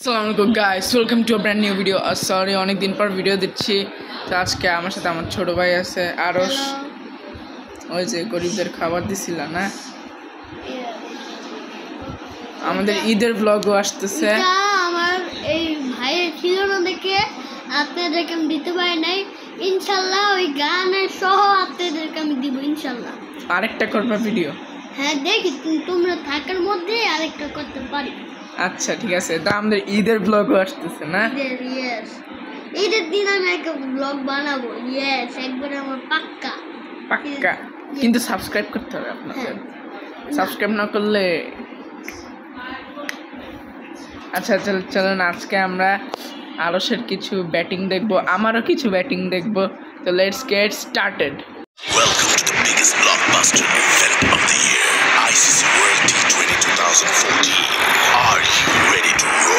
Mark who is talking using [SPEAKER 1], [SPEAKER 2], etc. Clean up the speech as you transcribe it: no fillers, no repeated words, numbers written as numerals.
[SPEAKER 1] আসসালামু guys, welcome to a brand new video. Sorry অনেক দিন পর ভিডিও দিচ্ছি। তো আজকে আমার সাথে আমার ছোট ভাই আছে আরশ। ওই যে গরিবদের খাবার দিছিল না, আমাদের ঈদের ব্লগও আসতেছে।
[SPEAKER 2] আমার এই ভাইয়ের ছিল না দেখে আপনাদেরকে আমি দিতে পারি নাই। ইনশাল্লাহ ওই গানের সহ আপনাদেরকে আমি দিব ইনশাল্লাহ।
[SPEAKER 1] আরেকটা করবা ভিডিও?
[SPEAKER 2] হ্যাঁ দেখি তোমরা থাকার মধ্যে আরেকটা করতে পারি।
[SPEAKER 1] আচ্ছা ঠিক আছে। তা আমাদের ঈদের ব্লগও আসতেছে না?
[SPEAKER 2] ইয়েস, ঈদের দিন আমি একটা ব্লগ বানাবো। ইয়েস, একবারে আমার পাক্কা
[SPEAKER 1] পাক্কা। কিন্তু সাবস্ক্রাইব করতে হবে আপনাদের। সাবস্ক্রাইব না করলে আচ্ছা চলুন আজকে আমরা আরশের কিছু ব্যাটিং দেখবো, আমারও কিছু ব্যাটিং দেখবো। তো let's get started.
[SPEAKER 3] Welcome to the biggest blockbuster event of the year, ICC World T20 2014. Are you ready to roll?